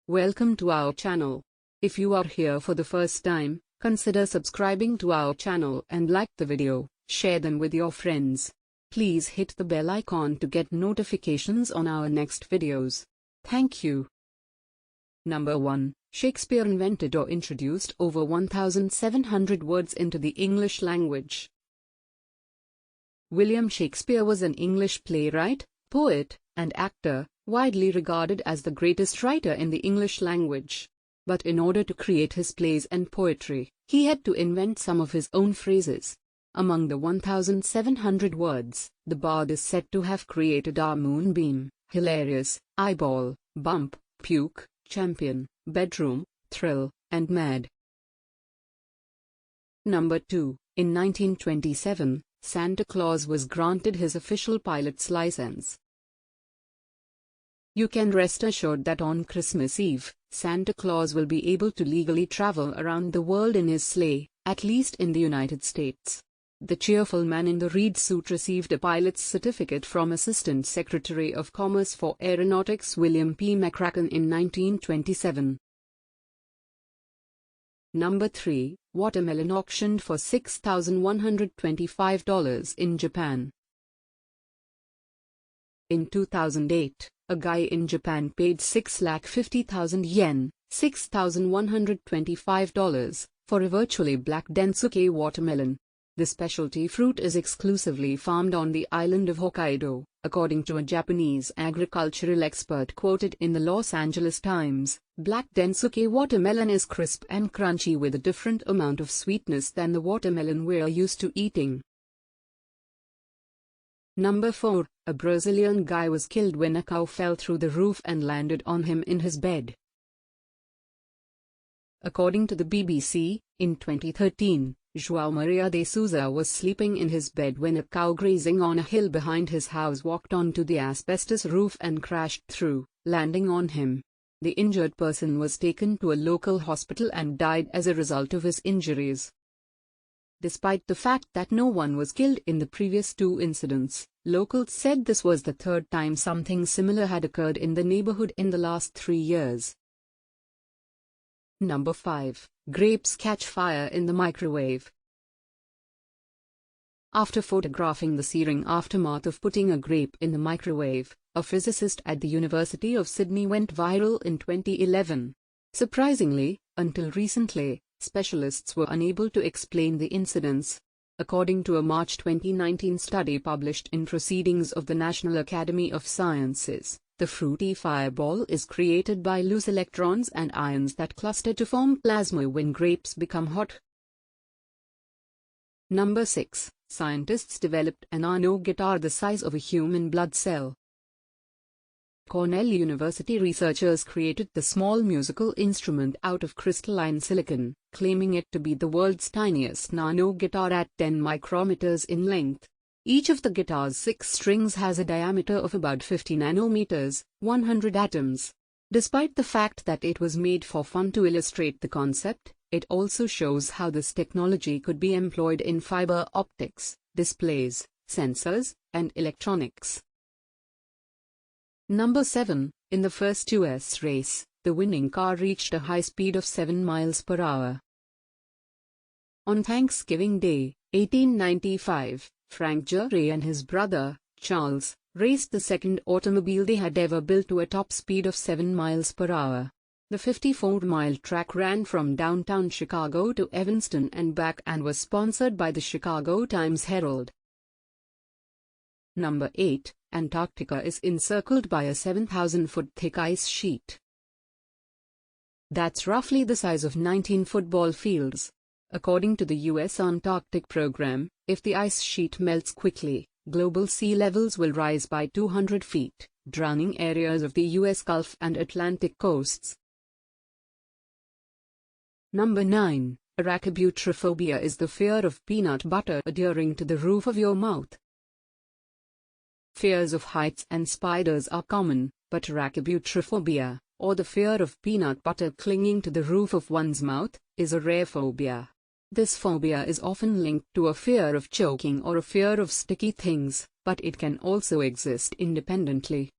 Welcome to our channel. If you are here for the first time, consider subscribing to our channel and like the video, share them with your friends. Please hit the bell icon to get notifications on our next videos. Thank you. Number 1. Shakespeare invented or introduced over 1,700 words into the English language. William Shakespeare was an English playwright, poet, and actor, widely regarded as the greatest writer in the English language. But in order to create his plays and poetry, he had to invent some of his own phrases. Among the 1,700 words, the bard is said to have created our moonbeam, hilarious, eyeball, bump, puke, champion, bedroom, thrill, and mad. Number 2. In 1927, Santa Claus was granted his official pilot's license. You can rest assured that on Christmas Eve, Santa Claus will be able to legally travel around the world in his sleigh, at least in the United States. The cheerful man in the reed suit received a pilot's certificate from Assistant Secretary of Commerce for Aeronautics William P. McCracken in 1927. Number 3. Watermelon auctioned for $6,125 in Japan. In 2008, a guy in Japan paid 6,50,000 yen, $6,125, for a virtually black Densuke watermelon. The specialty fruit is exclusively farmed on the island of Hokkaido, according to a Japanese agricultural expert quoted in the Los Angeles Times. Black Densuke watermelon is crisp and crunchy with a different amount of sweetness than the watermelon we're used to eating. Number 4. A Brazilian guy was killed when a cow fell through the roof and landed on him in his bed. According to the BBC, in 2013, João Maria de Souza was sleeping in his bed when a cow grazing on a hill behind his house walked onto the asbestos roof and crashed through, landing on him. The injured person was taken to a local hospital and died as a result of his injuries. Despite the fact that no one was killed in the previous two incidents, locals said this was the third time something similar had occurred in the neighborhood in the last 3 years. Number 5. Grapes catch fire in the microwave. After photographing the searing aftermath of putting a grape in the microwave, a physicist at the University of Sydney went viral in 2011. Surprisingly, until recently, specialists were unable to explain the incidents. According to a March 2019 study published in Proceedings of the National Academy of Sciences, the fruity fireball is created by loose electrons and ions that cluster to form plasma when grapes become hot. Number 6. Scientists developed a nano guitar the size of a human blood cell. Cornell University researchers created the small musical instrument out of crystalline silicon, claiming it to be the world's tiniest nano guitar at 10 micrometers in length. Each of the guitar's 6 strings has a diameter of about 50 nanometers, 100 atoms. Despite the fact that it was made for fun to illustrate the concept, it also shows how this technology could be employed in fiber optics, displays, sensors, and electronics. Number 7. In the first US race, the winning car reached a high speed of 7 miles per hour. On Thanksgiving Day, 1895, Frank Gehry and his brother, Charles, raced the second automobile they had ever built to a top speed of 7 miles per hour. The 54-mile track ran from downtown Chicago to Evanston and back and was sponsored by the Chicago Times-Herald. Number 8. Antarctica is encircled by a 7,000-foot thick ice sheet. That's roughly the size of 19 football fields. According to the U.S. Antarctic program, if the ice sheet melts quickly, global sea levels will rise by 200 feet, drowning areas of the U.S. Gulf and Atlantic coasts. Number 9. Iraqi butrophobia is the fear of peanut butter adhering to the roof of your mouth. Fears of heights and spiders are common, but Iraqi butrophobia, or the fear of peanut butter clinging to the roof of one's mouth, is a rare phobia. This phobia is often linked to a fear of choking or a fear of sticky things, but it can also exist independently.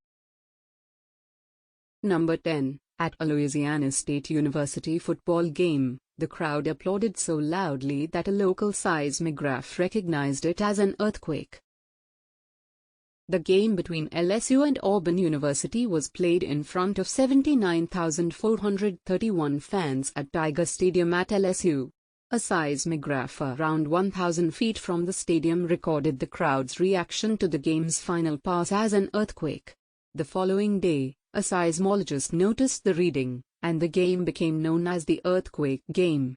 Number 10. At a Louisiana State University football game, the crowd applauded so loudly that a local seismograph recognized it as an earthquake. The game between LSU and Auburn University was played in front of 79,431 fans at Tiger Stadium at LSU. A seismograph around 1,000 feet from the stadium recorded the crowd's reaction to the game's final pass as an earthquake. The following day, a seismologist noticed the reading, and the game became known as the earthquake game.